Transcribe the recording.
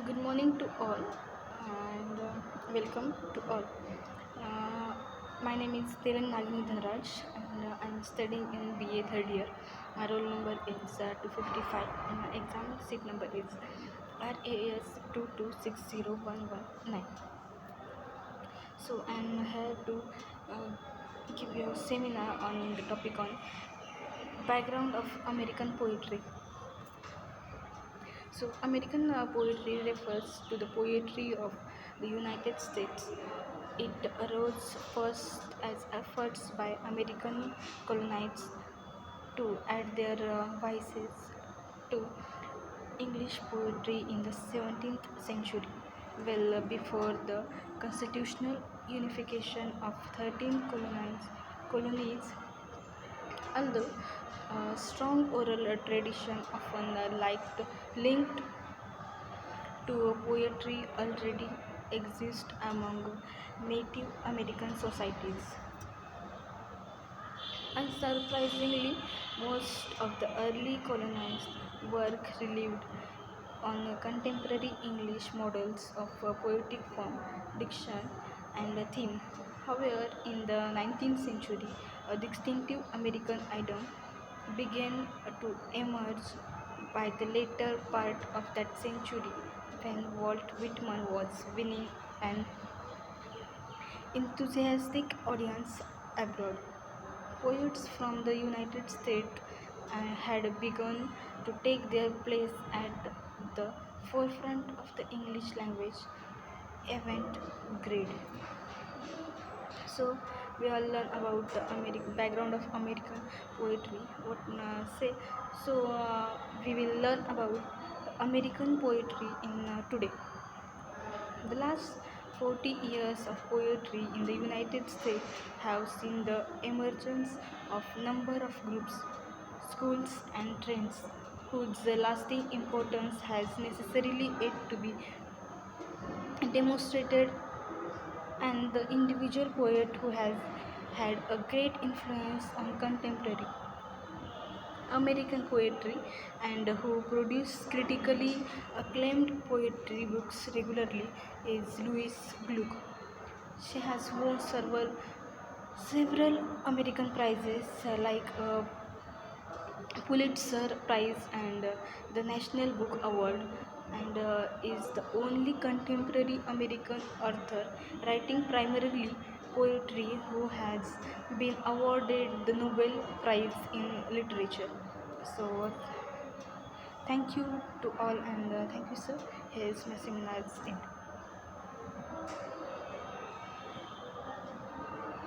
Good morning to all and welcome to all. Uh, my name is Teran Nagini Dhanraj and I'm studying in BA third year. My roll number is 255 and my exam seat number is RAS2260119. So I'm here to uh, give you a seminar on the topic on background of American poetry. So, American poetry refers to the poetry of the United States. It arose first as efforts by American colonists to add their voices to English poetry in the 17th century, well before the constitutional unification of 13 colonies. Although a strong oral tradition often linked to poetry already exists among Native American societies. Unsurprisingly, most of the early colonized work relied on contemporary English models of poetic form, diction, and theme. However, in the 19th century, a distinctive American idiom began to emerge by the later part of that century when Walt Whitman was winning an enthusiastic audience abroad. Poets from the United States had begun to take their place at the forefront of the English language avant garde. So we all learn about the background of American poetry. What say? So we will learn about American poetry in today. The last 40 years of poetry in the United States have seen the emergence of number of groups, schools and trends whose lasting importance has necessarily yet to be demonstrated, and the individual poet who has had a great influence on contemporary American poetry and who produces critically acclaimed poetry books regularly is Louise Gluck. She has won several American prizes like Pulitzer Prize and the National Book Award, and is the only contemporary American author writing primarily poetry who has been awarded the Nobel Prize in Literature. So, thank you to all, and thank you, sir. Here's my seminar's end.